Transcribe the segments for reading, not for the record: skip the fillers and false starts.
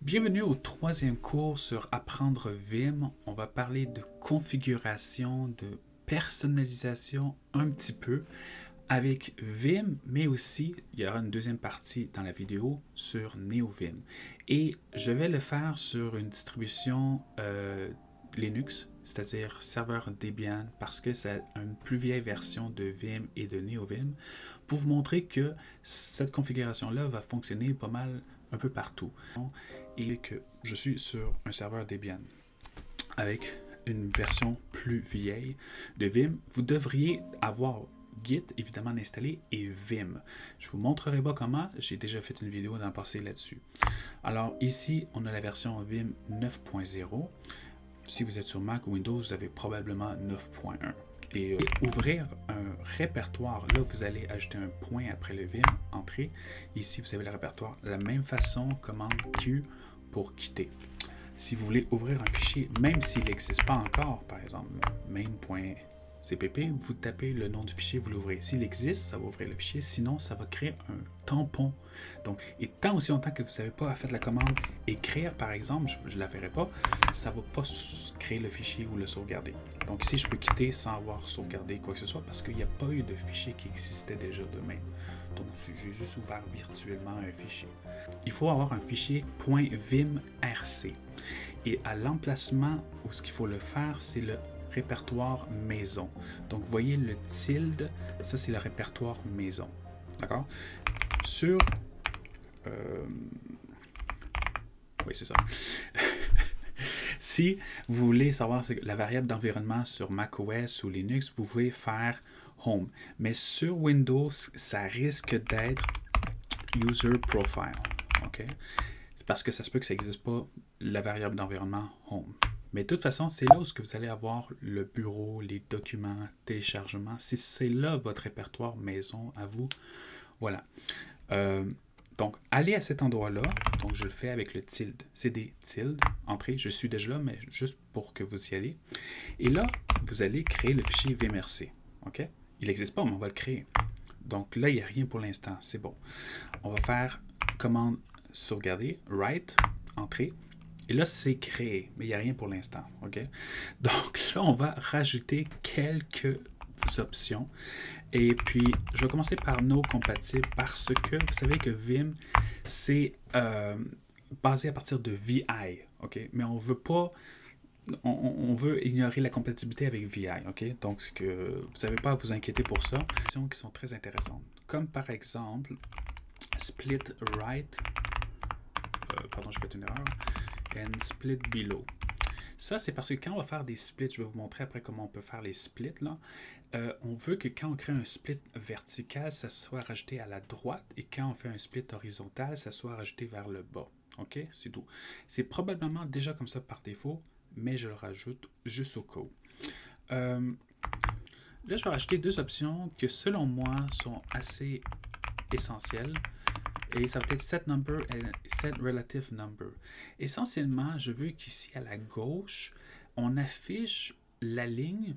Bienvenue au troisième cours sur Apprendre Vim. On va parler de configuration, de personnalisation un petit peu avec Vim, mais aussi il y aura une deuxième partie dans la vidéo sur NeoVim. Et je vais le faire sur une distribution Linux, c'est-à-dire serveur Debian, parce que c'est une plus vieille version de Vim et de NeoVim, pour vous montrer que cette configuration-là va fonctionner pas mal un peu partout. Et que je suis sur un serveur Debian avec une version plus vieille de Vim. Vous devriez avoir Git évidemment installé et Vim. Je vous montrerai pas comment, j'ai déjà fait une vidéo dans le passé là-dessus. Alors ici, on a la version Vim 9.0. Si vous êtes sur Mac ou Windows, vous avez probablement 9.1. Et ouvrir un répertoire, là vous allez ajouter un point après le Vim, entrée. Ici vous avez le répertoire, de la même façon, commande Q pour quitter. Si vous voulez ouvrir un fichier, même s'il n'existe pas encore, par exemple main.cpp, vous tapez le nom du fichier, vous l'ouvrez. S'il existe, ça va ouvrir le fichier, sinon ça va créer un tampon. Donc, et tant aussi longtemps que vous ne savez pas faire la commande écrire, par exemple, je ne la ferai pas, ça ne va pas créer le fichier ou le sauvegarder. Donc ici, je peux quitter sans avoir sauvegardé quoi que ce soit parce qu'il n'y a pas eu de fichier qui existait déjà de même. Donc, j'ai juste ouvert virtuellement un fichier. Il faut avoir un fichier .vimrc. Et à l'emplacement où ce qu'il faut le faire, c'est le répertoire maison. Donc, vous voyez le tilde, ça c'est le répertoire maison. D'accord? Sur... oui, c'est ça. Si vous voulez savoir la variable d'environnement sur macOS ou Linux, vous pouvez faire Home. Mais sur Windows, ça risque d'être User Profile. OK? C'est parce que ça se peut que ça n'existe pas, la variable d'environnement Home. Mais de toute façon, c'est là où vous allez avoir le bureau, les documents, téléchargements. C'est là votre répertoire maison à vous. Voilà. Donc, allez à cet endroit-là. Donc, je le fais avec le tilde. C'est des tildes. Entrée, je suis déjà là, mais juste pour que vous y allez. Et là, vous allez créer le fichier vmrc. OK? Il n'existe pas, mais on va le créer. Donc là, il n'y a rien pour l'instant. C'est bon. On va faire commande sauvegarder, write, entrée. Et là, c'est créé, mais il n'y a rien pour l'instant. OK? Donc là, on va rajouter quelques options. Et puis, je vais commencer par no compatible parce que vous savez que Vim, c'est basé à partir de VI. OK? Mais on veut pas... On veut ignorer la compatibilité avec VI, ok? Donc, vous n'avez pas à vous inquiéter pour ça. Des options qui sont très intéressantes. Comme par exemple, split right, pardon, je fais une erreur, and split below. Ça, c'est parce que quand on va faire des splits, je vais vous montrer après comment on peut faire les splits, là. On veut que quand on crée un split vertical, ça soit rajouté à la droite, et quand on fait un split horizontal, ça soit rajouté vers le bas. Ok? C'est tout. C'est probablement déjà comme ça par défaut, mais je le rajoute juste au cas où. Là, je vais rajouter deux options que, selon moi, sont assez essentielles. Et ça va être set number et set relative number. Essentiellement, je veux qu'ici, à la gauche, on affiche la ligne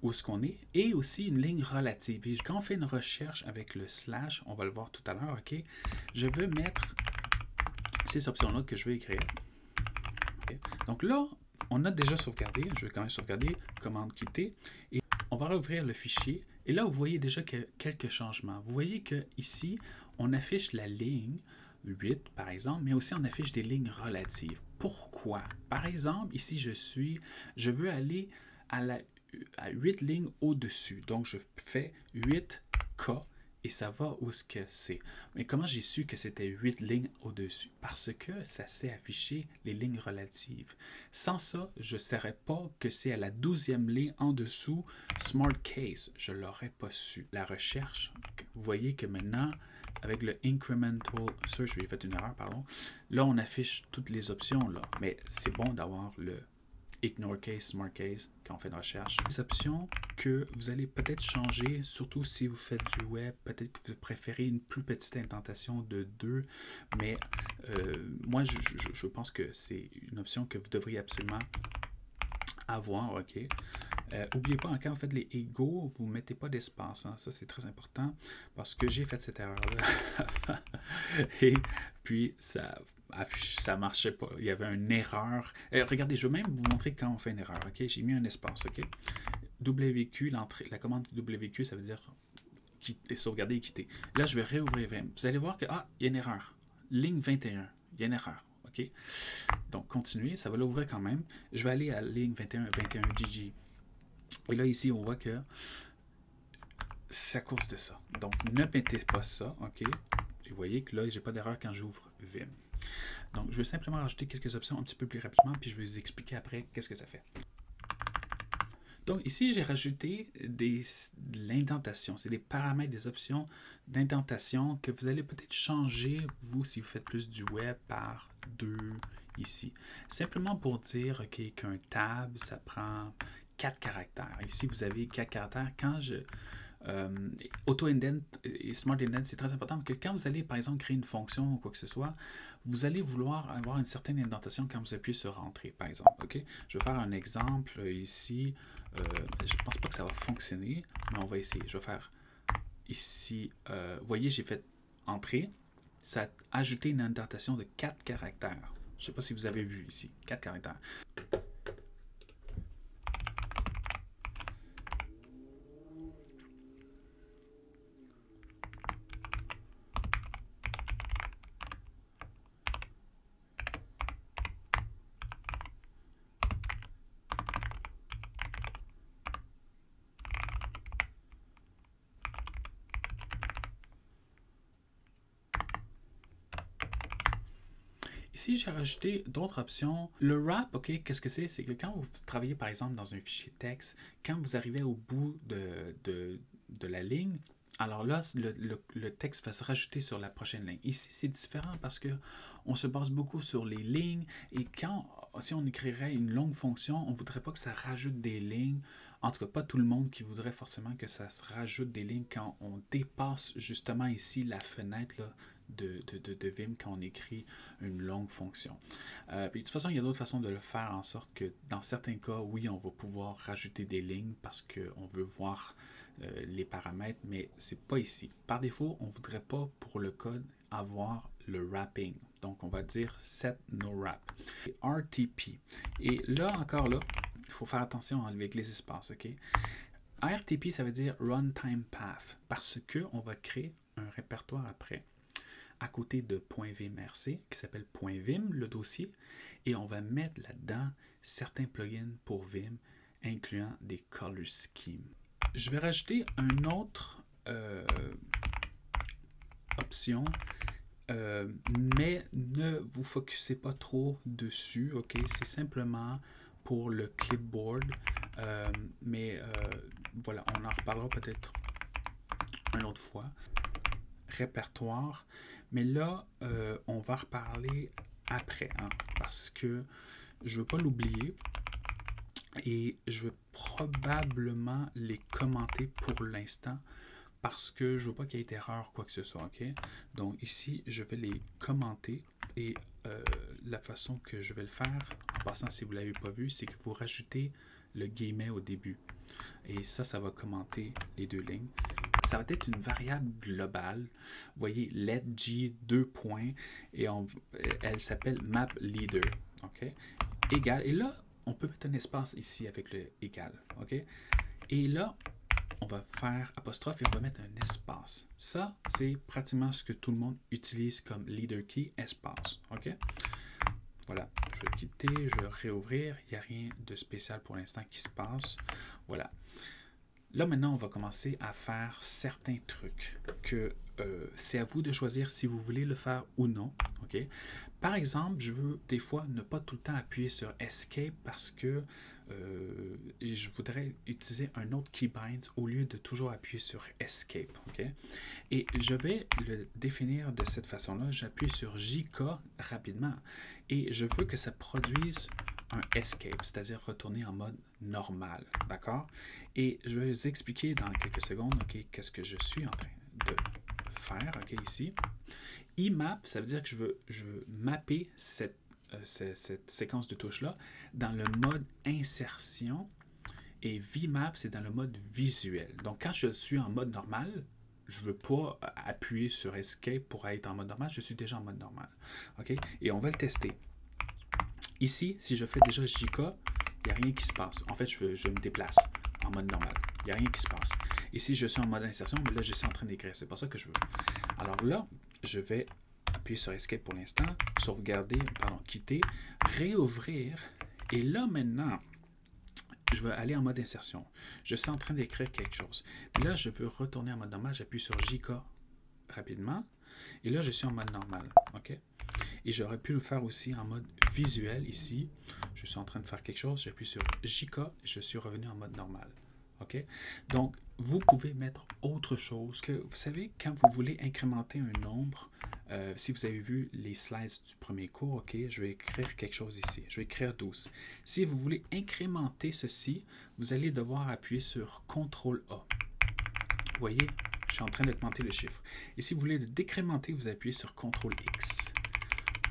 où est-ce qu'on est et aussi une ligne relative. Et quand on fait une recherche avec le slash, on va le voir tout à l'heure, ok? Je veux mettre ces options-là que je vais écrire. Okay? Donc là, on a déjà sauvegardé, je vais quand même sauvegarder, commande quitter, et on va rouvrir le fichier, et là vous voyez déjà quelques changements. Vous voyez que ici, on affiche la ligne 8 par exemple, mais aussi on affiche des lignes relatives. Pourquoi? Par exemple, ici je veux aller à 8 lignes au-dessus, donc je fais 8K, et ça va où est-ce que c'est. Mais comment j'ai su que c'était 8 lignes au-dessus? Parce que ça s'est affiché les lignes relatives. Sans ça, je ne saurais pas que c'est à la 12e ligne en dessous Smart Case. Je ne l'aurais pas su. La recherche, vous voyez que maintenant, avec le Incremental Search, j'ai fait une erreur, pardon. Là, on affiche toutes les options, là. Mais c'est bon d'avoir le Ignore Case, Smart Case, quand on fait une recherche. Des options que vous allez peut-être changer, surtout si vous faites du web, peut-être que vous préférez une plus petite indentation de 2, mais moi, je pense que c'est une option que vous devriez absolument avoir, ok? N'oubliez pas, quand vous faites les égaux, vous ne mettez pas d'espace. Hein. Ça, c'est très important parce que j'ai fait cette erreur-là. Et puis, ça ne marchait pas. Il y avait une erreur. Regardez, je vais même vous montrer quand on fait une erreur. Okay? J'ai mis un espace. Okay? WQ, la commande WQ, ça veut dire sauvegarder et quitter. Là, je vais réouvrir Vim. Vous allez voir que, il y a une erreur. Ligne 21, il y a une erreur. OK? Donc, continuez, ça va l'ouvrir quand même. Je vais aller à ligne 21, 21 GG. Et là, ici, on voit que c'est à cause de ça. Donc, ne mettez pas ça. OK? Vous voyez que là, je n'ai pas d'erreur quand j'ouvre Vim. Donc, je vais simplement rajouter quelques options un petit peu plus rapidement, puis je vais vous expliquer après qu'est-ce que ça fait. Donc ici, j'ai rajouté de l'indentation. C'est des paramètres, des options d'indentation que vous allez peut-être changer, vous, si vous faites plus du web, par 2 ici. Simplement pour dire qu'un tab, ça prend 4 caractères. Ici, vous avez 4 caractères. Quand je... Auto-indent et Smart Indent, c'est très important que quand vous allez, par exemple, créer une fonction ou quoi que ce soit, vous allez vouloir avoir une certaine indentation quand vous appuyez sur Entrée, par exemple. Okay? Je vais faire un exemple ici. Je ne pense pas que ça va fonctionner, mais on va essayer. Je vais faire ici. Vous voyez, j'ai fait Entrée. Ça a ajouté une indentation de 4 caractères. Je ne sais pas si vous avez vu ici. 4 caractères. Ici, j'ai rajouté d'autres options. Le wrap, OK, qu'est-ce que c'est? C'est que quand vous travaillez, par exemple, dans un fichier texte, quand vous arrivez au bout de la ligne, alors là, le texte va se rajouter sur la prochaine ligne. Ici, c'est différent parce qu'on se base beaucoup sur les lignes et si on écrirait une longue fonction, on ne voudrait pas que ça rajoute des lignes. En tout cas, pas tout le monde qui voudrait forcément que ça se rajoute des lignes quand on dépasse justement ici la fenêtre là, de Vim quand on écrit une longue fonction. Puis de toute façon, il y a d'autres façons de le faire en sorte que dans certains cas, oui, on va pouvoir rajouter des lignes parce qu'on veut voir les paramètres, mais c'est pas ici. Par défaut, on ne voudrait pas pour le code avoir le wrapping. Donc, on va dire set no wrap. Et RTP. Et là, encore là, il faut faire attention avec les espaces, OK? RTP, ça veut dire Runtime Path, parce qu'on va créer un répertoire après, à côté de .vimrc, qui s'appelle .vim, le dossier, et on va mettre là-dedans certains plugins pour Vim, incluant des color schemes. Je vais rajouter une autre option, mais ne vous focussez pas trop dessus, ok? C'est simplement pour le clipboard, mais voilà, on en reparlera peut-être une autre fois. Répertoire, mais là, on va reparler après, hein, parce que je ne veux pas l'oublier et je vais probablement les commenter pour l'instant parce que je ne veux pas qu'il y ait d'erreur quoi que ce soit, ok? Donc ici, je vais les commenter et la façon que je vais le faire, en passant si vous ne l'avez pas vu, c'est que vous rajoutez le guillemet au début. Et ça va commenter les deux lignes. Ça va être une variable globale. Vous voyez, letG 2 points et elle s'appelle mapLeader. OK? Égal. Et là, on peut mettre un espace ici avec le égal. OK? Et là, on va faire apostrophe et on va mettre un espace. Ça, c'est pratiquement ce que tout le monde utilise comme leader key, espace. OK? Voilà. Je vais quitter, je vais réouvrir. Il n'y a rien de spécial pour l'instant qui se passe. Voilà. Là, maintenant, on va commencer à faire certains trucs que c'est à vous de choisir si vous voulez le faire ou non. Okay? Par exemple, je veux des fois ne pas tout le temps appuyer sur Escape parce que je voudrais utiliser un autre keybind au lieu de toujours appuyer sur Escape. Okay? Et je vais le définir de cette façon-là. J'appuie sur JK rapidement et je veux que ça produise un escape, c'est-à-dire retourner en mode normal, d'accord? Et je vais vous expliquer dans quelques secondes, ok, qu'est-ce que je suis en train de faire, ok, ici. IMAP, ça veut dire que je veux mapper cette séquence de touches-là dans le mode insertion Et VMap, c'est dans le mode visuel. Donc, quand je suis en mode normal, je ne veux pas appuyer sur Escape pour être en mode normal. Je suis déjà en mode normal. OK? Et on va le tester. Ici, si je fais déjà JK, il n'y a rien qui se passe. En fait, je me déplace en mode normal. Il n'y a rien qui se passe. Ici, je suis en mode insertion, mais là, je suis en train d'écrire. C'est pas ça que je veux. Alors là, je vais appuyer sur Escape pour l'instant, sauvegarder, quitter, réouvrir. Et là, maintenant, je vais aller en mode insertion. Je suis en train d'écrire quelque chose. Puis là, je veux retourner en mode normal. J'appuie sur JK rapidement. Et là, je suis en mode normal. OK? Et j'aurais pu le faire aussi en mode visuel ici. Je suis en train de faire quelque chose. J'appuie sur JK. Je suis revenu en mode normal. OK? Donc, vous pouvez mettre autre chose que, vous savez, quand vous voulez incrémenter un nombre, si vous avez vu les slides du premier cours, OK, je vais écrire quelque chose ici. Je vais écrire 12. Si vous voulez incrémenter ceci, vous allez devoir appuyer sur CTRL-A. Vous voyez, je suis en train d'augmenter le chiffre. Et si vous voulez le décrémenter, vous appuyez sur CTRL-X.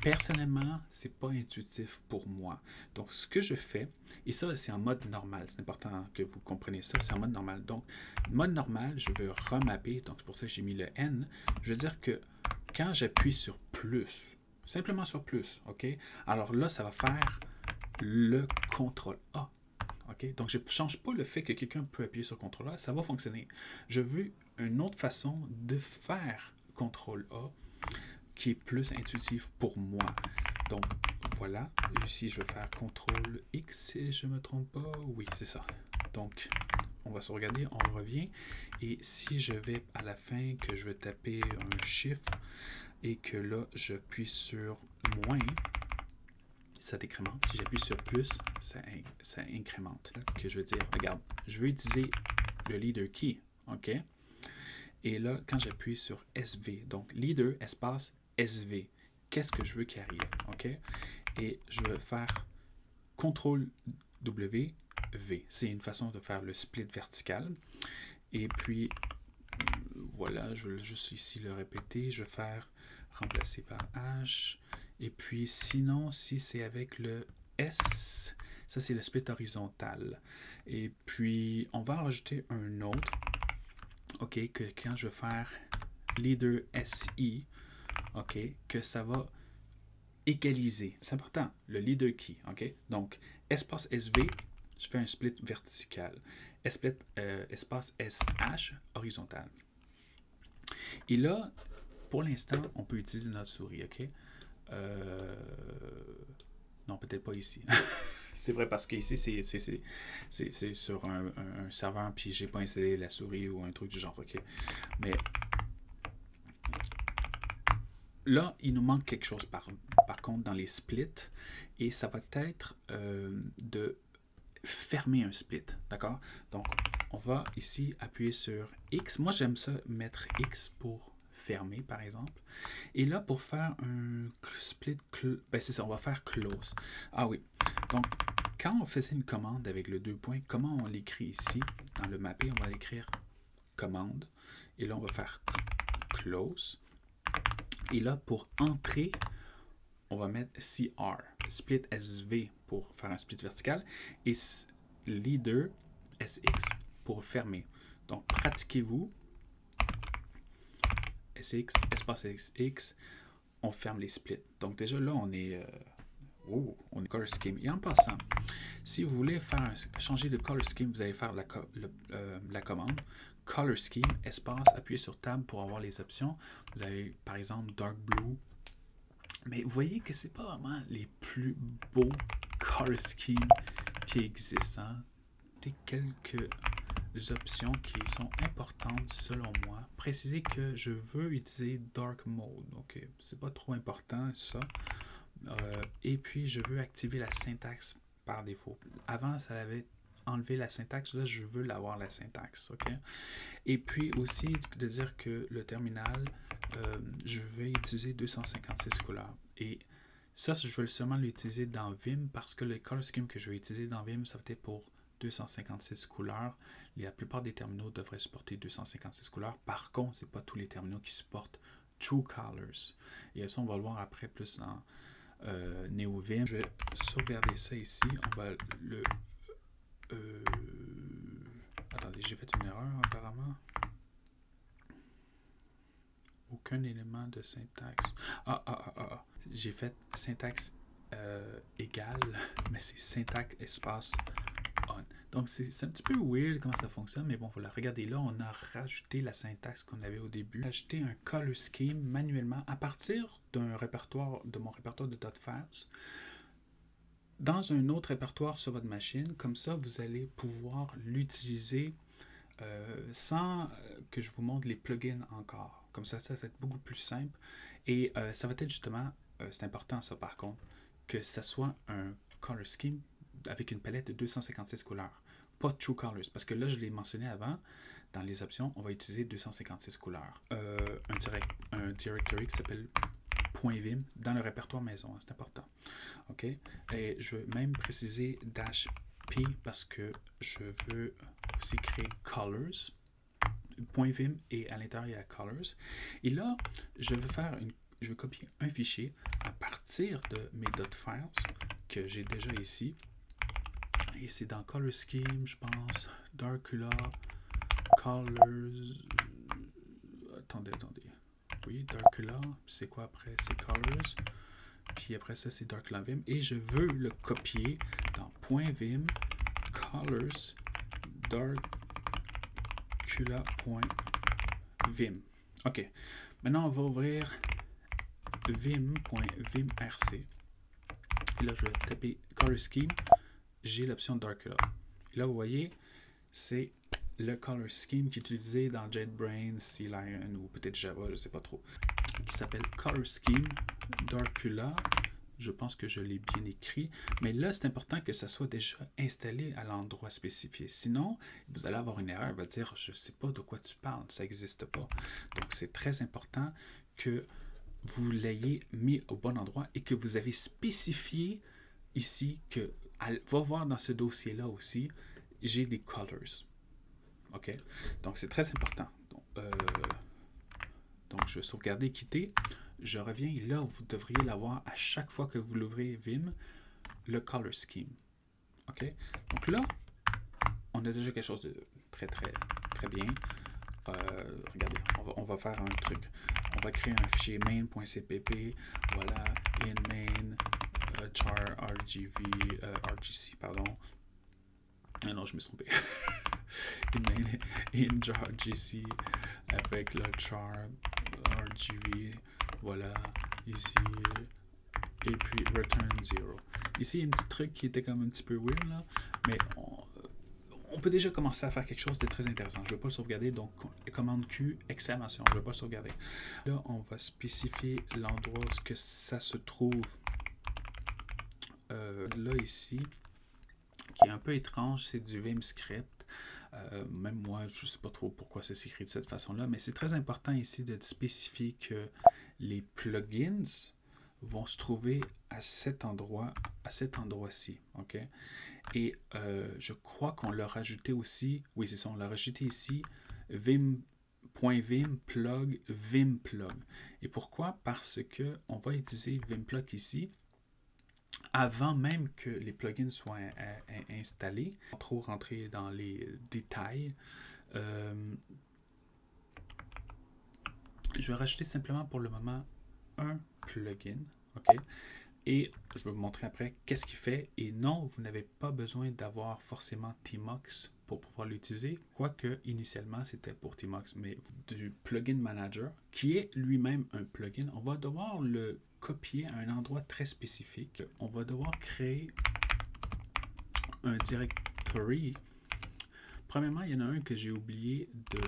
Personnellement, ce n'est pas intuitif pour moi. Donc, ce que je fais, et ça, c'est en mode normal. C'est important que vous compreniez ça. C'est en mode normal. Donc, mode normal, je veux remapper. Donc, c'est pour ça que j'ai mis le N. Je veux dire que quand j'appuie sur plus, simplement sur plus, OK? Alors là, ça va faire le CTRL-A. OK? Donc, je ne change pas le fait que quelqu'un peut appuyer sur CTRL-A. Ça va fonctionner. Je veux une autre façon de faire CTRL-A qui est plus intuitif pour moi. Donc, voilà. Ici, je vais faire CTRL-X si je ne me trompe pas. Oui, c'est ça. Donc, on va se regarder, on revient. Et si je vais à la fin, que je vais taper un chiffre et que là, j'appuie sur moins, ça décrémente. Si j'appuie sur plus, ça incrémente. Que je veux dire, regarde, je veux utiliser le leader key, OK? Et là, quand j'appuie sur SV, donc leader, espace, SV, qu'est-ce que je veux qui arrive, OK? Et je vais faire CTRL-W, V. C'est une façon de faire le split vertical. Et puis, voilà, je vais juste ici le répéter. Je vais faire remplacer par H. Et puis, sinon, si c'est avec le S, ça c'est le split horizontal. Et puis, on va en rajouter un autre. OK, que quand je vais faire leader SI, OK, que ça va égaliser. C'est important, le leader key, OK? Donc, espace SV, je fais un split vertical. Espace SH, horizontal. Et là, pour l'instant, on peut utiliser notre souris, OK? Non, peut-être pas ici. C'est vrai parce qu'ici, c'est sur un serveur, puis j'ai pas installé la souris ou un truc du genre, OK? Mais là, il nous manque quelque chose par contre dans les splits, et ça va être de fermer un split, d'accord? Donc, on va ici appuyer sur X. Moi, j'aime ça mettre X pour fermer, par exemple. Et là, pour faire un split, ben c'est ça, on va faire close. Ah oui, donc, quand on faisait une commande avec le 2 points, comment on l'écrit ici? Dans le mappé, on va écrire commande. Et là, on va faire close. Et là, pour entrer, on va mettre CR, split SV pour faire un split vertical, et leader SX pour fermer. Donc, pratiquez-vous. SX, espace SX, on ferme les splits. Donc, déjà là, on est color scheme. Et en passant, si vous voulez changer de color scheme, vous allez faire la commande color scheme, espace, appuyez sur tab pour avoir les options. Vous avez par exemple dark blue. Mais vous voyez que c'est pas vraiment les plus beaux color schemes qui existent. Hein? Il y a quelques options qui sont importantes selon moi. Précisez que je veux utiliser dark mode. Ok, c'est pas trop important ça. Et puis je veux activer la syntaxe par défaut. Avant, ça avait enlevé la syntaxe. Là, je veux l'avoir la syntaxe. Ok. Et puis aussi de dire que le terminal, je vais utiliser 256 couleurs. Et ça, je vais seulement l'utiliser dans Vim parce que le color scheme que je vais utiliser dans Vim, ça va être pour 256 couleurs. La plupart des terminaux devraient supporter 256 couleurs. Par contre, ce n'est pas tous les terminaux qui supportent True Colors. Et ça, on va le voir après plus dans NeoVim. Je vais sauvegarder ça ici. On va le Attendez, j'ai fait une erreur apparemment. Aucun élément de syntaxe. J'ai fait syntaxe égale, mais c'est syntaxe espace on. Donc c'est un petit peu weird comment ça fonctionne, mais bon, voilà. Regardez, là, on a rajouté la syntaxe qu'on avait au début. Ajouté un color scheme manuellement à partir d'un répertoire, de mon répertoire de .files, dans un autre répertoire sur votre machine. Comme ça, vous allez pouvoir l'utiliser sans que je vous montre les plugins encore. Comme ça va être beaucoup plus simple. Et ça va être justement, c'est important ça par contre, que ça soit un color scheme avec une palette de 256 couleurs. Pas True Colors, parce que là, je l'ai mentionné avant, dans les options, on va utiliser 256 couleurs. Un directory qui s'appelle .vim dans le répertoire maison, hein, c'est important. OK? Et je vais même préciser -p parce que je veux aussi créer colors. .vim et à l'intérieur, il y a colors. Et là, je vais copier un fichier à partir de mes .files que j'ai déjà ici. Et c'est dans Color Scheme, je pense. Darkula, Colors. Attendez. Oui, Darkula. C'est quoi après? C'est Colors. Puis après ça, c'est Darkula Vim. Et je veux le copier dans .vim, Colors, Darkula.vim. OK. Maintenant, on va ouvrir vim.vimrc. Et là, je vais taper Color Scheme. J'ai l'option Darkula. Et là, vous voyez, c'est le color scheme qui est utilisé dans JetBrains, CLion ou peut-être Java, je ne sais pas trop, qui s'appelle Color Scheme Darkula. Je pense que je l'ai bien écrit, mais là, c'est important que ça soit déjà installé à l'endroit spécifié. Sinon, vous allez avoir une erreur, il va dire, je ne sais pas de quoi tu parles, ça n'existe pas. Donc, c'est très important que vous l'ayez mis au bon endroit et que vous avez spécifié ici que va voir dans ce dossier-là aussi, j'ai des colors. OK? Donc, c'est très important. Donc, je vais sauvegarder, quitter. Je reviens et là, vous devriez l'avoir à chaque fois que vous l'ouvrez Vim, le color scheme. OK? Donc là, on a déjà quelque chose de très bien. Regardez, on va faire un truc. On va créer un fichier main.cpp. Voilà, in main. Char RGC, pardon. Ah non, je me suis trompé. in jar RGC avec le char RGV, voilà, ici, et puis return 0. Ici, il y a un petit truc qui était comme un petit peu weird, là, mais on peut déjà commencer à faire quelque chose de très intéressant. Je ne vais pas le sauvegarder, donc commande Q, exclamation, je ne vais pas le sauvegarder. Là, on va spécifier l'endroit où que ça se trouve. Là, ici, qui est un peu étrange, c'est du Vim script. Même moi, je ne sais pas trop pourquoi ça s'écrit de cette façon-là, mais c'est très important ici de spécifier que les plugins vont se trouver à cet endroit-ci. OK? Et je crois qu'on l'a rajouté aussi, oui, c'est ça, on l'a rajouté ici, vim.vim plug vimplug. Et pourquoi? Parce qu'on va utiliser vimplug ici, avant même que les plugins soient installés, sans trop rentrer dans les détails, je vais rajouter simplement pour le moment un plugin, OK? Et je vais vous montrer après qu'est-ce qu'il fait. Et non, vous n'avez pas besoin d'avoir forcément Tmux pour pouvoir l'utiliser, quoique initialement c'était pour Tmux, mais du plugin manager, qui est lui-même un plugin, on va devoir le copier à un endroit très spécifique. On va devoir créer un directory. Premièrement, il y en a un que j'ai oublié de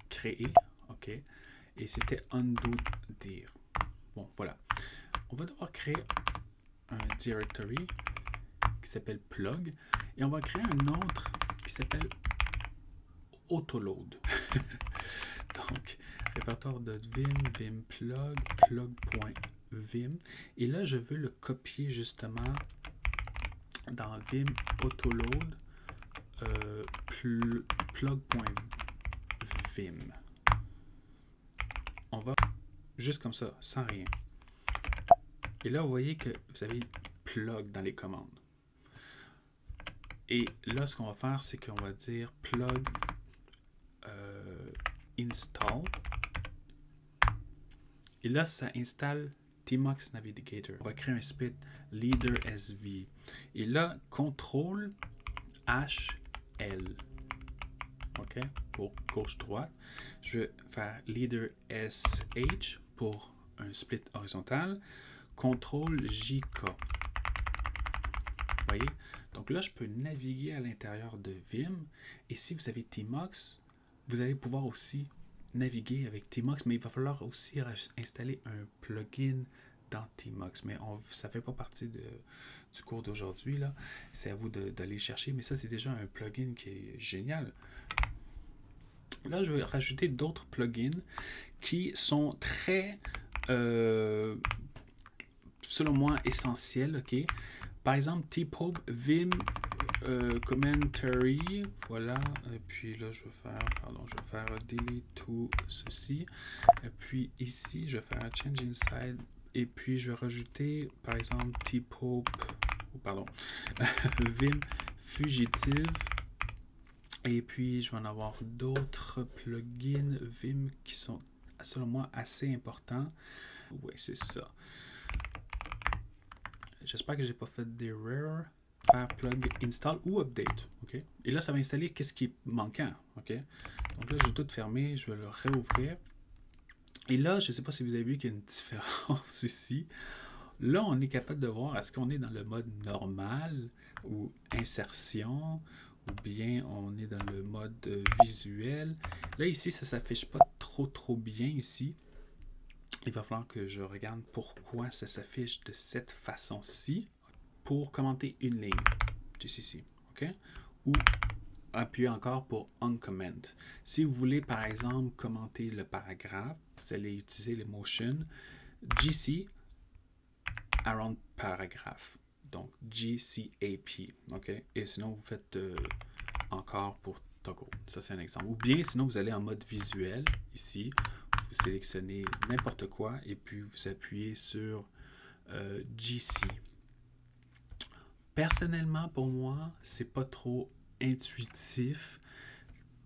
créer, OK? Et c'était undo dir. Bon, voilà. On va devoir créer un directory qui s'appelle plug et on va créer un autre qui s'appelle autoload. Donc, répertoire de vim plug, plug.vim. Et là, je veux le copier justement dans vim autoload plug.vim. On va juste comme ça, sans rien. Et là, vous voyez que vous avez plug dans les commandes. Et là, ce qu'on va faire, c'est qu'on va dire plug install. Et là, ça installe Tmux Navigator. On va créer un split leader SV. Et là, CTRL HL. OK? Pour gauche-droite. Je vais faire leader SH pour un split horizontal. CTRL JK. Vous voyez? Donc là, je peux naviguer à l'intérieur de Vim. Et si vous avez Tmux, vous allez pouvoir aussi naviguer avec Tmux, mais il va falloir aussi installer un plugin dans Tmux. Mais ça ne fait pas partie du cours d'aujourd'hui. C'est à vous d'aller chercher. Mais ça, c'est déjà un plugin qui est génial. Là, je vais rajouter d'autres plugins qui sont très, selon moi, essentiels. OK? Par exemple, Tpope Vim Commentary. Voilà. Et puis là, je vais faire delete tout ceci. Et puis ici, je vais faire change inside. Et puis, je vais rajouter, par exemple, Tpope, Vim Fugitive. Et puis, je vais en avoir d'autres plugins Vim qui sont, selon moi, assez importants. Oui, c'est ça. J'espère que je n'ai pas fait d'erreur. Faire plug install ou update. OK? Et là, ça va installer qu'est-ce qui est manquant. OK? Donc là, je vais tout fermer. Je vais le réouvrir. Et là, je ne sais pas si vous avez vu qu'il y a une différence ici. Là, on est capable de voir est-ce qu'on est dans le mode normal ou insertion ou bien on est dans le mode visuel. Là, ici, ça ne s'affiche pas trop bien ici. Il va falloir que je regarde pourquoi ça s'affiche de cette façon-ci pour commenter une ligne. Juste ici. OK? Ou appuyer encore pour uncomment. Si vous voulez, par exemple, commenter le paragraphe, vous allez utiliser les motions GC around paragraph. Donc, GCAP. OK? Et sinon, vous faites encore pour toggle. Ça, c'est un exemple. Ou bien, sinon, vous allez en mode visuel, ici. Vous sélectionnez n'importe quoi et puis vous appuyez sur GC. Personnellement, pour moi, c'est pas trop intuitif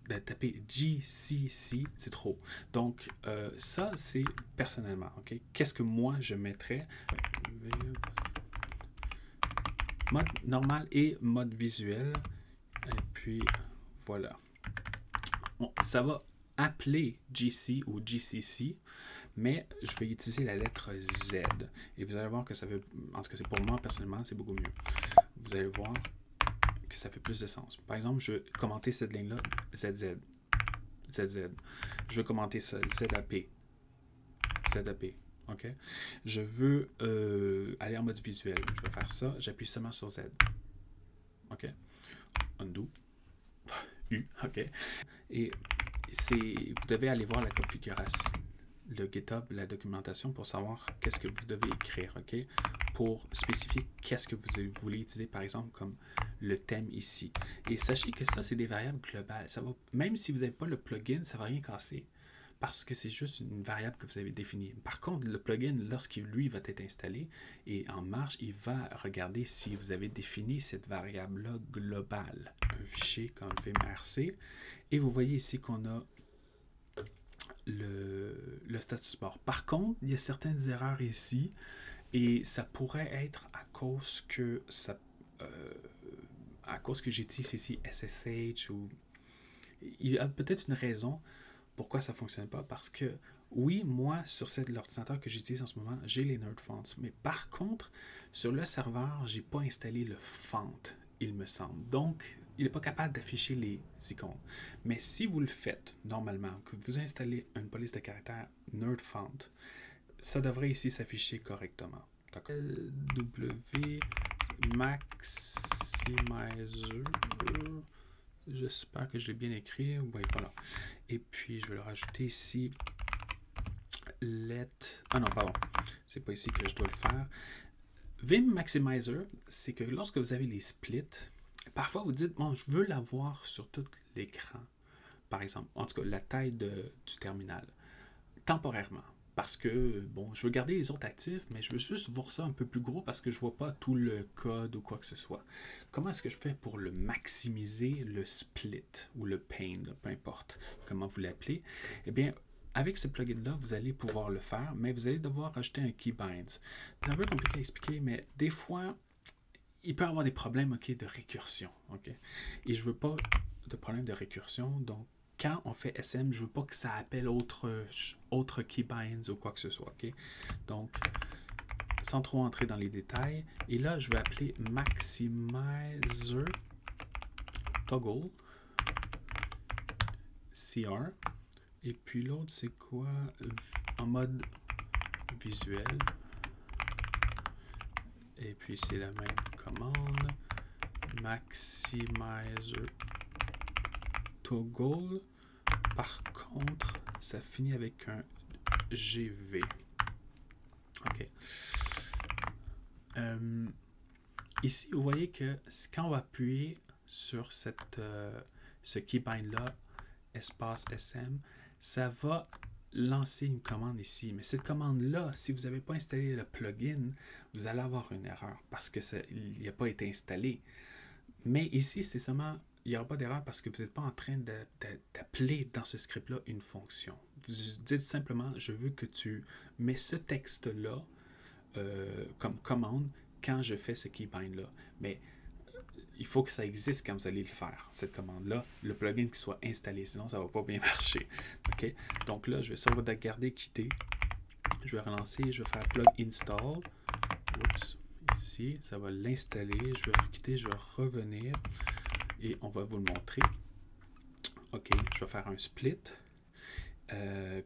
de taper GCC, c'est trop. Donc, ça, c'est personnellement. OK? Qu'est-ce que moi, je mettrais? Mode normal et mode visuel. Et puis, voilà. Ça va appeler GC ou GCC, mais je vais utiliser la lettre Z. Et vous allez voir que ça veut, en tout cas, c'est pour moi, personnellement, c'est beaucoup mieux. Vous allez voir que ça fait plus de sens. Par exemple, je vais commenter cette ligne-là, ZZ. ZZ. Je veux commenter ça, ZAP. ZAP. OK? Je veux aller en mode visuel. Je vais faire ça. J'appuie seulement sur Z. OK? Undo. U. OK? Et vous devez aller voir la configuration, le GitHub, la documentation pour savoir qu'est-ce que vous devez écrire, OK? Pour spécifier qu'est-ce que vous voulez utiliser, par exemple, comme le thème ici. Et sachez que ça, c'est des variables globales. Ça va, même si vous n'avez pas le plugin, ça ne va rien casser parce que c'est juste une variable que vous avez définie. Par contre, le plugin, lorsqu'il, lui, va être installé et en marche, il va regarder si vous avez défini cette variable-là globale. Un fichier comme vimrc. Et vous voyez ici qu'on a le status bar. Par contre, il y a certaines erreurs ici et ça pourrait être à cause que j'utilise ici SSH ou il y a peut-être une raison pourquoi ça ne fonctionne pas. Parce que oui, moi, sur l'ordinateur que j'utilise en ce moment, j'ai les Nerd Fonts. Mais par contre, sur le serveur, je n'ai pas installé le font, il me semble. Donc, il n'est pas capable d'afficher les icônes. Mais si vous le faites normalement, que vous installez une police de caractère Nerd Font, ça devrait ici s'afficher correctement. W Maximizer. J'espère que je l'ai bien écrit. Oui, voilà. Et puis, je vais le rajouter ici. Ah non, pardon. C'est pas ici que je dois le faire. Vim Maximizer, c'est que lorsque vous avez les splits, parfois vous dites, bon, je veux l'avoir sur tout l'écran, par exemple. En tout cas, la taille du terminal, temporairement. parce que, bon, je veux garder les autres actifs, mais je veux juste voir ça un peu plus gros parce que je ne vois pas tout le code ou quoi que ce soit. Comment est-ce que je fais pour le maximiser, le split ou le pane, peu importe comment vous l'appelez? Eh bien, avec ce plugin-là, vous allez pouvoir le faire, mais vous allez devoir ajouter un keybinds. C'est un peu compliqué à expliquer, mais des fois, il peut y avoir des problèmes de récursion. Et je ne veux pas de problème de récursion, donc quand on fait SM, je ne veux pas que ça appelle autre keybinds ou quoi que ce soit. Donc, sans trop entrer dans les détails, et là, je vais appeler maximizer toggle CR. Et puis l'autre, c'est quoi? En mode visuel. Et puis c'est la même commande. Maximizer toggle. Par contre, ça finit avec un GV. OK. Ici, vous voyez que quand on va appuyer sur ce keybind-là, espace SM, ça va lancer une commande ici. Mais cette commande-là, si vous n'avez pas installé le plugin, vous allez avoir une erreur parce qu'il n'a pas été installé. Mais ici, c'est seulement, il n'y aura pas d'erreur parce que vous n'êtes pas en train d'appeler dans ce script-là une fonction. Vous dites simplement, je veux que tu mets ce texte-là comme commande quand je fais ce keybind-là. Mais il faut que ça existe quand vous allez le faire, cette commande-là, le plugin qui soit installé, sinon ça ne va pas bien marcher. OK? Donc là, je vais sauvegarder, quitter. Je vais relancer, je vais faire plug install. Oups, ici, ça va l'installer. Je vais quitter, je vais revenir et on va vous le montrer. OK, je vais faire un split.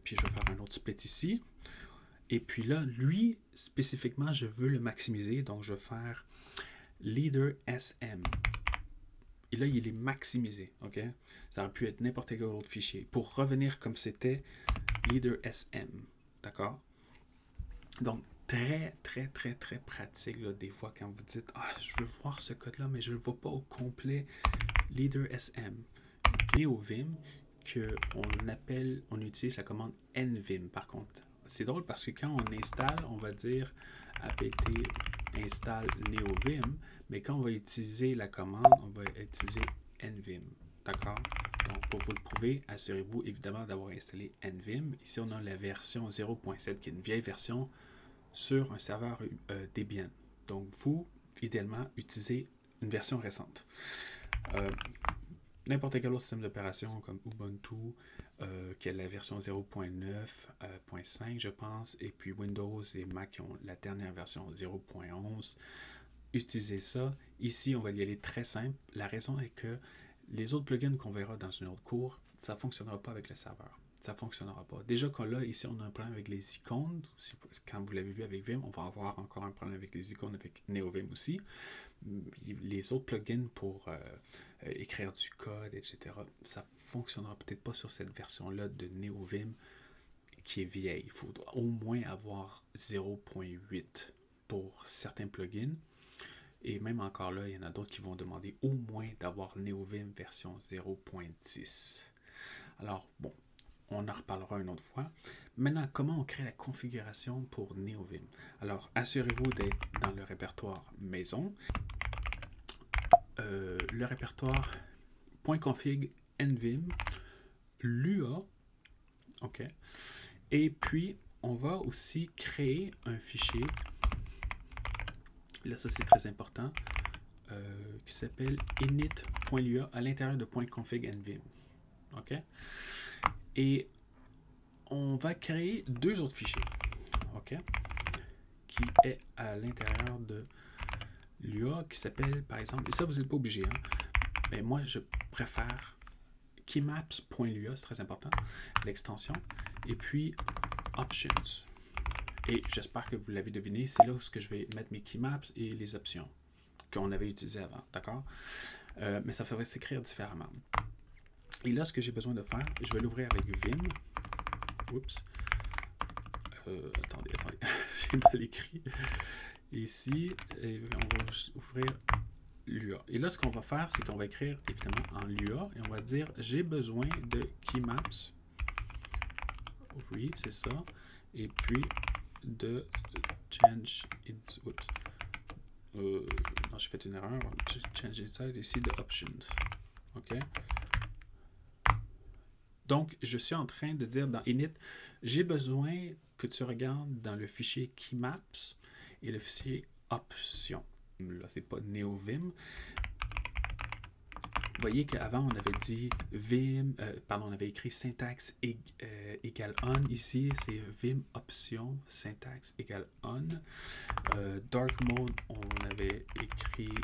Puis je vais faire un autre split ici. Et puis là, lui, spécifiquement, je veux le maximiser. Donc, je vais faire leader SM. Et là, il est maximisé. OK? Ça aurait pu être n'importe quel autre fichier. Pour revenir comme c'était leader SM. D'accord? Donc, très pratique, là, des fois, quand vous dites « Ah, je veux voir ce code-là, mais je ne le vois pas au complet. » Leader SM. Et au Vim, on utilise la commande nvim, par contre. C'est drôle parce que quand on installe, on va dire apt install neovim, mais quand on va utiliser la commande, on va utiliser nvim. D'accord? Donc, pour vous le prouver, assurez-vous évidemment d'avoir installé nvim. Ici, on a la version 0.7 qui est une vieille version sur un serveur Debian. Donc, vous, idéalement, utilisez une version récente. N'importe quel autre système d'opération comme Ubuntu, qui a la version 0.9.5, je pense, et puis Windows et Mac qui ont la dernière version 0.11. Utilisez ça. Ici, on va y aller très simple. La raison est que les autres plugins qu'on verra dans une autre cours, ça ne fonctionnera pas avec le serveur. Ça ne fonctionnera pas. Déjà qu'on là, ici, on a un problème avec les icônes. Quand vous l'avez vu avec Vim, on va avoir encore un problème avec les icônes avec NeoVim aussi. Les autres plugins pour écrire du code, etc., ça ne fonctionnera peut-être pas sur cette version-là de NeoVim qui est vieille. Il faudra au moins avoir 0.8 pour certains plugins. Et même encore là, il y en a d'autres qui vont demander au moins d'avoir NeoVim version 0.10. Alors, bon, on en reparlera une autre fois. Maintenant, comment on crée la configuration pour NeoVim? Alors, assurez-vous d'être dans le répertoire maison. Le répertoire .config nvim, lua, OK. Et puis, on va aussi créer un fichier, là ça c'est très important, qui s'appelle init.lua à l'intérieur de .config nvim. OK. Et on va créer deux autres fichiers, OK, qui est à l'intérieur de l'UA, qui s'appelle, par exemple, et ça, vous n'êtes pas obligé, hein, mais moi, je préfère keymaps.lua, c'est très important, l'extension, et puis options. Et j'espère que vous l'avez deviné, c'est là où je vais mettre mes keymaps et les options qu'on avait utilisées avant, d'accord? Mais ça ferait s'écrire différemment. Et là, ce que j'ai besoin de faire, je vais l'ouvrir avec Vim. Oups. Attendez, j'ai mal écrit. Ici, et on va ouvrir l'UA. Et là, ce qu'on va faire, c'est qu'on va écrire évidemment en l'UA et on va dire j'ai besoin de keymaps. Oui, c'est ça. et puis de change it. Oups. Non, j'ai fait une erreur. Change inside ici de options. OK. Donc, je suis en train de dire dans init, j'ai besoin que tu regardes dans le fichier keymaps et le fichier options. Là, c'est pas NeoVim. Vous voyez qu'avant, on avait dit Vim, on avait écrit syntaxe égale on. Ici, c'est Vim option, syntaxe égale on. Dark mode, on avait écrit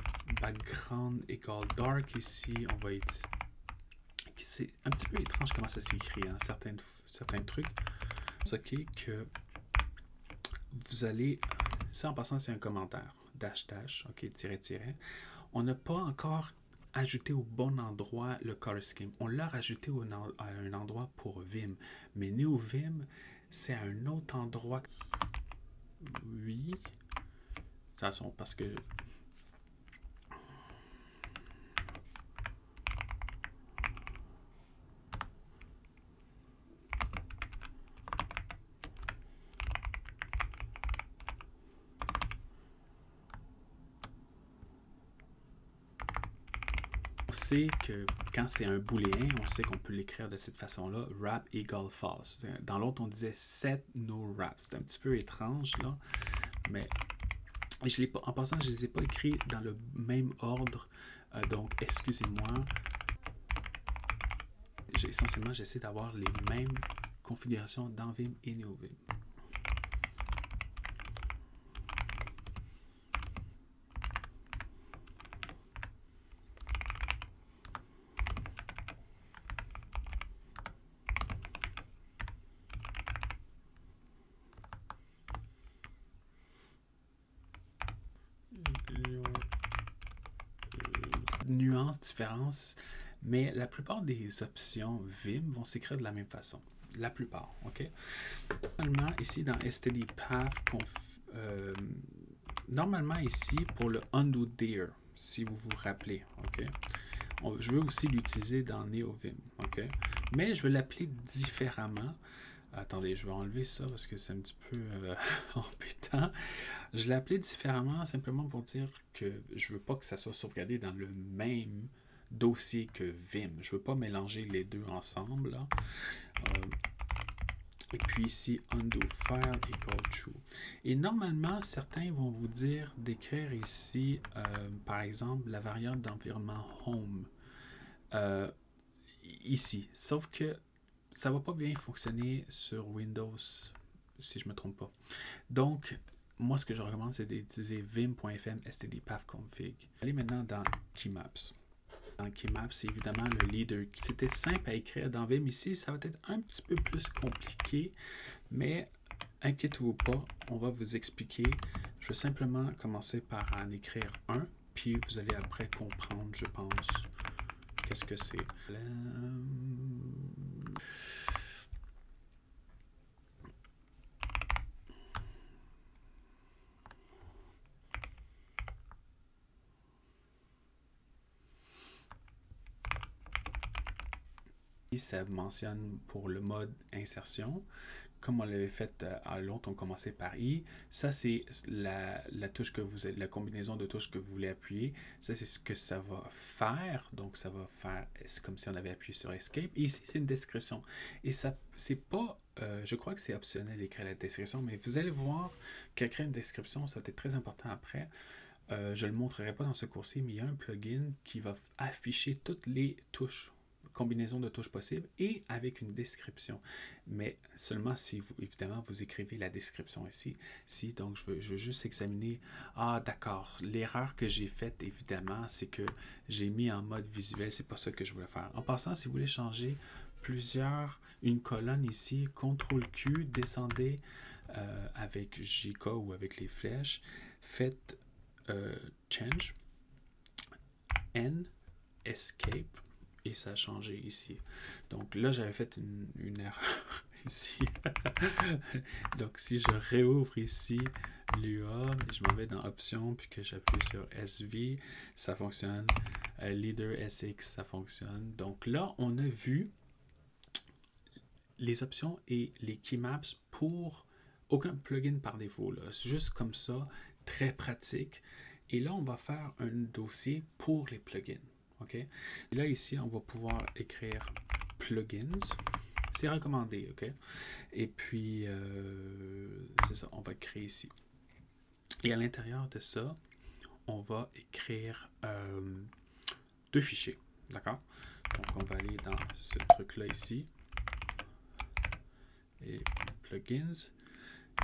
background égale dark. Ici, on va être... C'est un petit peu étrange comment ça s'écrit, hein, certains trucs. C'est OK que vous allez... Ça, en passant, c'est un commentaire. Dash, dash, OK, tiret, tiret. On n'a pas encore ajouté au bon endroit le color scheme. On l'a rajouté à un endroit pour Vim. Mais NeoVim, c'est à un autre endroit. Oui. De toute façon, parce que... On sait que quand c'est un booléen, on sait qu'on peut l'écrire de cette façon-là, wrap égale false. Dans l'autre, on disait set no wrap. C'est un petit peu étrange, là, mais en passant, je ne les ai pas écrits dans le même ordre, donc excusez-moi. Essentiellement, j'essaie d'avoir les mêmes configurations dans Vim et NeoVim. Nuance, différence, mais la plupart des options Vim vont s'écrire de la même façon. La plupart, OK? Normalement, ici dans stdpath, normalement ici, pour le undo there, si vous vous rappelez, OK? Je veux aussi l'utiliser dans NeoVim, OK? Mais je vais l'appeler différemment. Attendez, je vais enlever ça parce que c'est un petit peu embêtant. Je l'ai appelé différemment simplement pour dire que je ne veux pas que ça soit sauvegardé dans le même dossier que Vim. Je ne veux pas mélanger les deux ensemble. Là. Et puis ici, undo file equal true. Et normalement, certains vont vous dire d'écrire ici, par exemple, la variable d'environnement home. Ici. Sauf que ça ne va pas bien fonctionner sur Windows, si je ne me trompe pas. Donc, moi, ce que je recommande, c'est d'utiliser vim.fm stdpathconfig. Allez maintenant dans Keymaps. Dans Keymaps, c'est évidemment le leader. C'était simple à écrire dans Vim. Ici, ça va être un petit peu plus compliqué, mais inquiétez-vous pas, on va vous expliquer. Je vais simplement commencer par en écrire un, puis vous allez après comprendre, je pense, qu'est-ce que c'est. Ça mentionne pour le mode insertion, comme on l'avait fait à l'autre, on commençait par I. Ça, c'est la touche que vous avez, la combinaison de touches que vous voulez appuyer. Ça, c'est ce que ça va faire. Donc, ça va faire, c'est comme si on avait appuyé sur Escape. Et ici, c'est une description. Et ça, c'est pas, je crois que c'est optionnel d'écrire la description, mais vous allez voir qu'écrire une description, ça va être très important après. Je ne le montrerai pas dans ce cours-ci, mais il y a un plugin qui va afficher toutes les touches, combinaison de touches possibles et avec une description. Mais seulement si, vous, évidemment, vous écrivez la description ici. Donc, je veux juste examiner. Ah, d'accord. L'erreur que j'ai faite, évidemment, c'est que j'ai mis en mode visuel. C'est pas ça que je voulais faire. En passant, si vous voulez changer une colonne ici, CTRL-Q, descendez avec JK ou avec les flèches. Faites Change, N, Escape. Et ça a changé ici. Donc là, j'avais fait une erreur ici. Donc si je réouvre ici l'UA, je m'en vais dans Options, puis que j'appuie sur SV, ça fonctionne. Leader SX, ça fonctionne. Donc là, on a vu les options et les keymaps pour aucun plugin par défaut, là. C'est juste comme ça, très pratique. Et là, on va faire un dossier pour les plugins. OK? Et là, ici, on va pouvoir écrire plugins. C'est recommandé, OK? Et puis, c'est ça, on va créer ici. Et à l'intérieur de ça, on va écrire deux fichiers, d'accord? Donc, on va aller dans ce truc-là ici. Et plugins.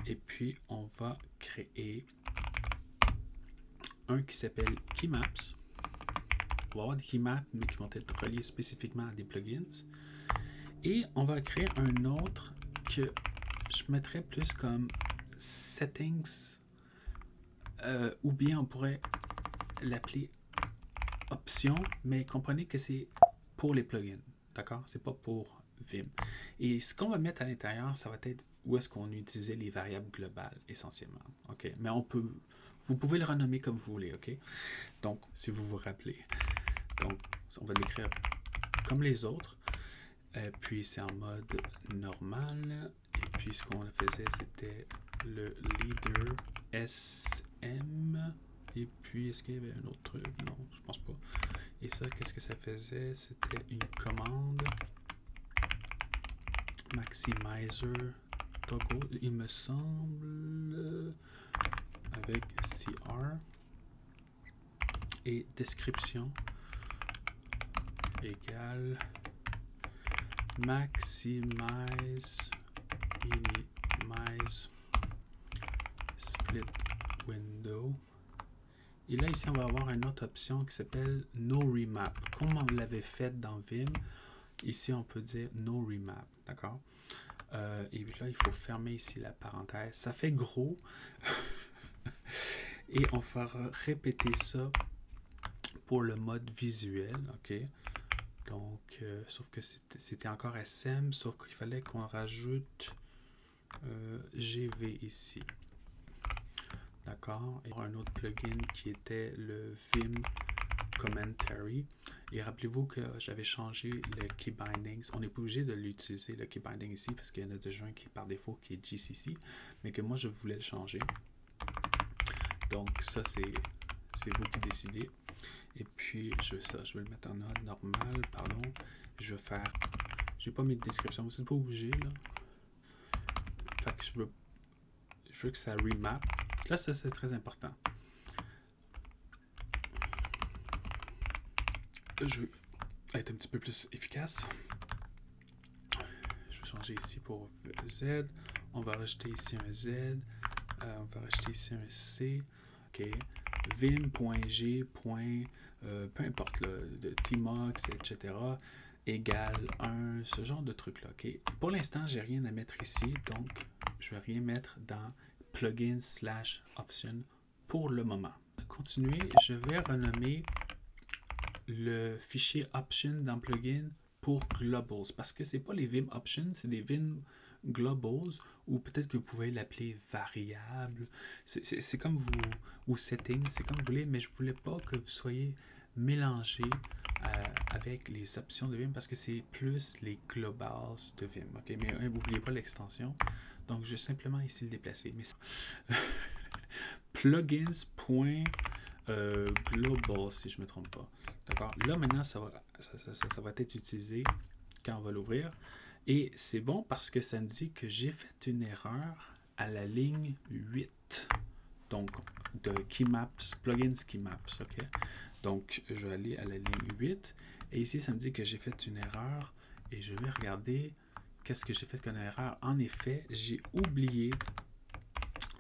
Et puis, on va créer un qui s'appelle Keymaps. On va avoir des keymaps, mais qui vont être reliés spécifiquement à des plugins. Et on va créer un autre que je mettrais plus comme settings, ou bien on pourrait l'appeler option, mais comprenez que c'est pour les plugins, d'accord? C'est pas pour Vim. Et ce qu'on va mettre à l'intérieur, ça va être où est-ce qu'on utilisait les variables globales, essentiellement, ok? Mais vous pouvez le renommer comme vous voulez, ok? Donc, si vous vous rappelez, donc, on va l'écrire comme les autres. Puis c'est en mode normal. Et puis ce qu'on faisait, c'était le leader SM. Et puis est-ce qu'il y avait un autre truc? Non, je pense pas. Et ça, qu'est-ce que ça faisait? C'était une commande maximizer toggle, il me semble, avec CR. Et description égale maximize, minimize, split window. Et là, ici, on va avoir une autre option qui s'appelle No Remap. Comme on l'avait fait dans Vim, ici, on peut dire No Remap. D'accord? Et puis là, il faut fermer ici la parenthèse. Ça fait gros. Et on va répéter ça pour le mode visuel. OK? Donc, sauf que c'était encore SM, sauf qu'il fallait qu'on rajoute GV ici. D'accord? Et un autre plugin qui était le Vim Commentary. Et rappelez-vous que j'avais changé le key bindings. On n'est pas obligé de l'utiliser, le key binding ici, parce qu'il y en a déjà un qui est par défaut, qui est GCC, mais que moi, je voulais le changer. Donc, ça, c'est vous qui décidez. Et puis, je vais le mettre en mode normal, pardon. Je vais faire... J'ai pas mis de description, vous n'êtes pas obligé, là. Fait que je veux que ça remap. Là, ça, c'est très important. Là, je veux être un petit peu plus efficace. Je vais changer ici pour Z. On va rajouter ici un Z. On va rajouter ici un C. OK. Vim.g. Peu importe, là, de Tmox, etc. égale 1, ce genre de truc-là. OK. Pour l'instant, j'ai rien à mettre ici, donc je vais rien mettre dans plugin/option pour le moment. Pour continuer, je vais renommer le fichier option dans plugin pour globals, parce que c'est pas les Vim options, c'est des Vim globals, ou peut-être que vous pouvez l'appeler variable, c'est comme vous, ou settings, c'est comme vous voulez, mais je voulais pas que vous soyez mélangé avec les options de Vim, parce que c'est plus les globals de Vim, ok? Mais n'oubliez pas l'extension, donc je vais simplement ici le déplacer. Mais plugins.global, si je ne me trompe pas. D'accord? Là, maintenant, ça va être utilisé quand on va l'ouvrir. Et c'est bon parce que ça me dit que j'ai fait une erreur à la ligne 8. Donc, de Keymaps, plugins Keymaps. OK? Donc, je vais aller à la ligne 8. Et ici, ça me dit que j'ai fait une erreur. Et je vais regarder qu'est-ce que j'ai fait comme erreur. En effet, j'ai oublié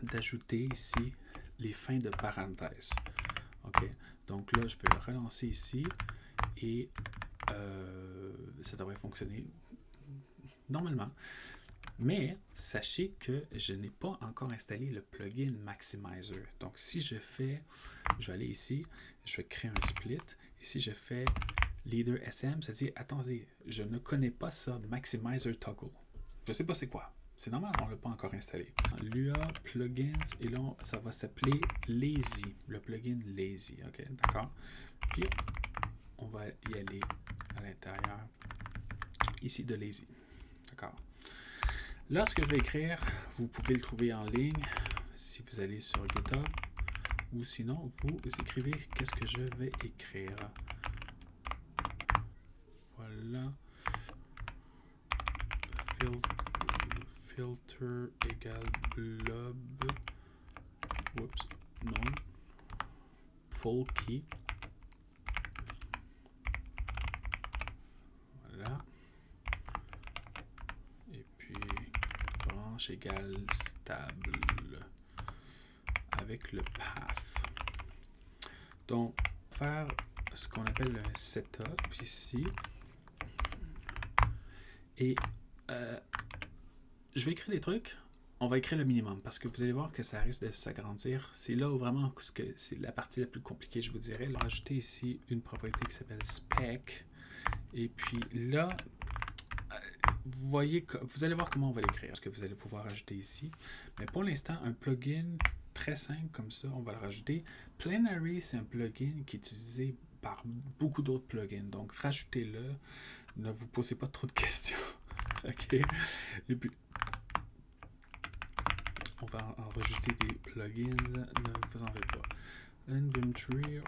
d'ajouter ici les fins de parenthèse. OK? Donc là, je vais le relancer ici. Et ça devrait fonctionner normalement. Mais sachez que je n'ai pas encore installé le plugin Maximizer. Donc si je vais aller ici, je vais créer un split. Et si je fais Leader SM, ça dit, attendez, je ne connais pas ça, Maximizer Toggle. Je ne sais pas c'est quoi. C'est normal, on ne l'a pas encore installé. Lua plugins, et là, ça va s'appeler Lazy, le plugin Lazy. OK, d'accord? Puis, on va y aller à l'intérieur ici de Lazy. D'accord? Là, ce que je vais écrire, vous pouvez le trouver en ligne si vous allez sur GitHub, ou sinon, vous écrivez qu'est-ce que je vais écrire. Voilà. Filter égale blob. Oups, non. Full key. Voilà. Et puis, branche égale stable avec le path. Donc, faire ce qu'on appelle un setup ici. Et je vais écrire des trucs. On va écrire le minimum parce que vous allez voir que ça risque de s'agrandir. C'est là où vraiment c'est la partie la plus compliquée, je vous dirais. Alors, ajouter ici une propriété qui s'appelle spec. Et puis là, vous voyez, vous allez voir comment on va l'écrire, ce que vous allez pouvoir ajouter ici. Mais pour l'instant, un plugin très simple comme ça, on va le rajouter. Plenary, c'est un plugin qui est utilisé par beaucoup d'autres plugins. Donc, rajoutez-le. Ne vous posez pas trop de questions. OK? Et puis, on va en rajouter des plugins. Ne vous en faites pas. Inventory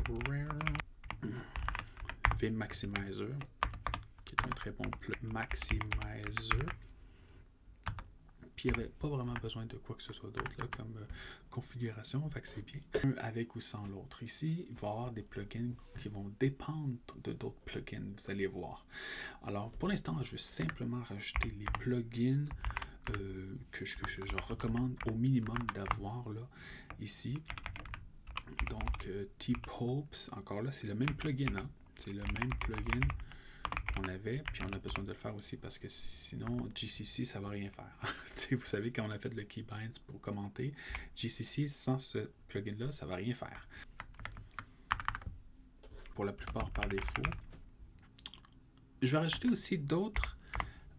Vim Maximizer, qui est un très bon plugin. Maximizer. Puis il n'y avait pas vraiment besoin de quoi que ce soit d'autre comme configuration, fait que c'est bien. Un avec ou sans l'autre. Ici, il va y avoir des plugins qui vont dépendre de d'autres plugins, vous allez voir. Alors, pour l'instant, je vais simplement rajouter les plugins que je recommande au minimum d'avoir là, ici. Donc, T-Popes, encore là, c'est le même plugin, hein? C'est le même plugin qu'on avait, puis on a besoin de le faire aussi parce que sinon, GCC, ça ne va rien faire. Vous savez, quand on a fait le keybinds pour commenter, GCC, sans ce plugin-là, ça ne va rien faire. Pour la plupart par défaut. Je vais rajouter aussi d'autres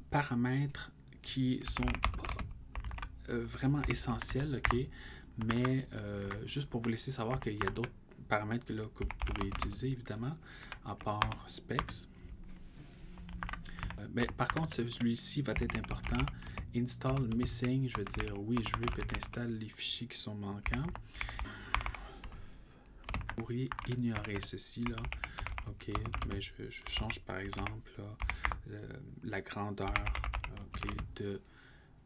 paramètres qui sont pas vraiment essentiels, OK? Mais juste pour vous laisser savoir qu'il y a d'autres paramètres que vous pouvez utiliser, évidemment, à part specs. Mais par contre, celui-ci va être important. Install missing, je veux dire, oui, je veux que tu installes les fichiers qui sont manquants. Vous pourriez ignorer ceci, là. OK, mais je change par exemple là, la grandeur, OK,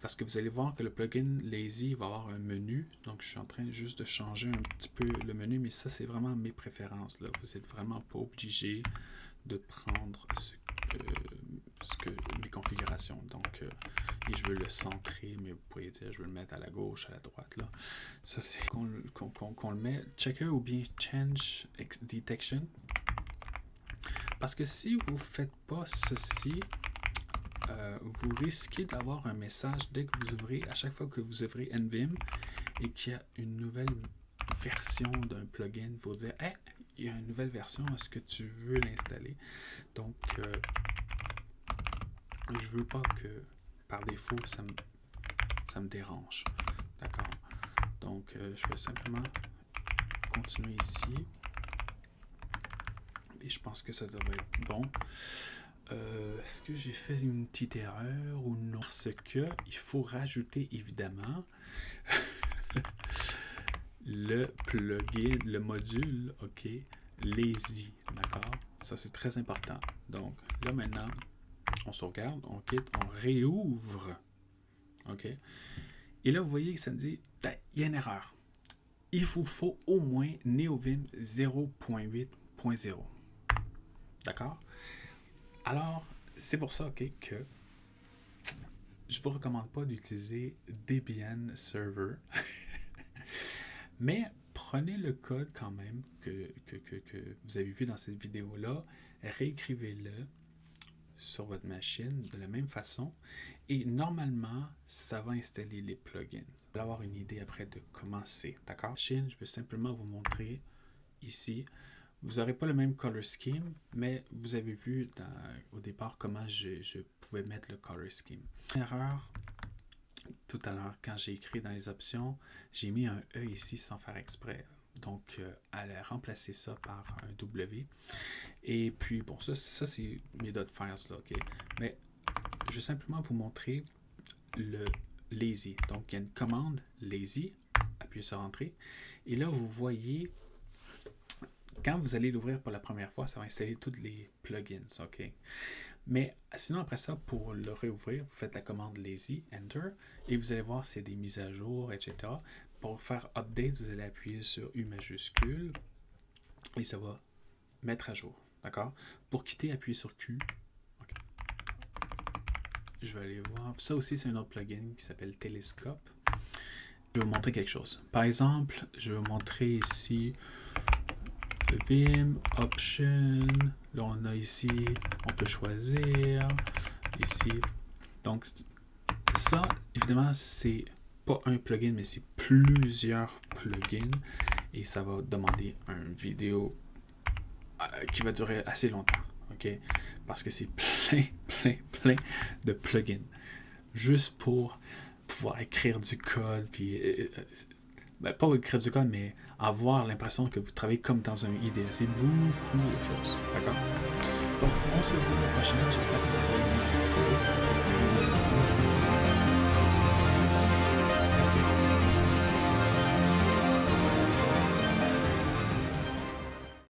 parce que vous allez voir que le plugin Lazy va avoir un menu. Donc, je suis en train juste de changer un petit peu le menu, mais ça, c'est vraiment mes préférences, là. Vous n'êtes vraiment pas obligé de prendre mes configurations. Donc, et je veux le centrer, mais vous pourriez dire, je veux le mettre à la gauche, à la droite, là. Ça, c'est qu'on le met, checker ou bien change detection. Parce que si vous ne faites pas ceci, vous risquez d'avoir un message dès que vous ouvrez, à chaque fois que vous ouvrez NVim et qu'il y a une nouvelle version d'un plugin, il faut dire hey, il y a une nouvelle version, est-ce que tu veux l'installer? Donc, je veux pas que par défaut ça me dérange. D'accord? Donc, je vais simplement continuer ici. Et je pense que ça devrait être bon. Est-ce que j'ai fait une petite erreur ou non? Parce que il faut rajouter évidemment le plugin, le module, OK, Lazy, d'accord? Ça, c'est très important. Donc, là, maintenant, on sauvegarde, on quitte, on réouvre, OK? Et là, vous voyez que ça me dit, il y a une erreur. Il vous faut au moins NeoVim 0.8.0. D'accord? Alors, c'est pour ça, OK, que je ne vous recommande pas d'utiliser Debian Server. Mais prenez le code quand même que vous avez vu dans cette vidéo-là, réécrivez-le sur votre machine de la même façon et normalement, ça va installer les plugins. Vous allez avoir une idée après de comment c'est, d'accord? Je vais simplement vous montrer ici. Vous n'aurez pas le même color scheme, mais vous avez vu au départ comment je pouvais mettre le color scheme. Une erreur tout à l'heure, quand j'ai écrit dans les options, j'ai mis un E ici sans faire exprès. Donc, elle a remplacé ça par un W. Et puis, bon, ça c'est mes .files là, OK? Mais je vais simplement vous montrer le lazy. Donc, il y a une commande lazy, appuyez sur entrée. Et là, vous voyez, quand vous allez l'ouvrir pour la première fois, ça va installer tous les plugins, OK? Mais sinon, après ça, pour le réouvrir, vous faites la commande lazy, enter, et vous allez voir s'il y a des mises à jour, etc. Pour faire update, vous allez appuyer sur U majuscule, et ça va mettre à jour, d'accord? Pour quitter, appuyez sur Q. Okay. Je vais aller voir. Ça aussi, c'est un autre plugin qui s'appelle Telescope. Je vais vous montrer quelque chose. Par exemple, je vais vous montrer ici Vim, Option. Là, on a ici, on peut choisir. Ici. Donc, ça, évidemment, c'est pas un plugin, mais c'est plusieurs plugins. Et ça va demander une vidéo qui va durer assez longtemps. OK? Parce que c'est plein de plugins. Juste pour pouvoir écrire du code, puis pas écrire du code, mais avoir l'impression que vous travaillez comme dans un IDE. C'est beaucoup de choses. D'accord? Donc, on se voit la prochaine. J'espère que vous avez aimé. Merci.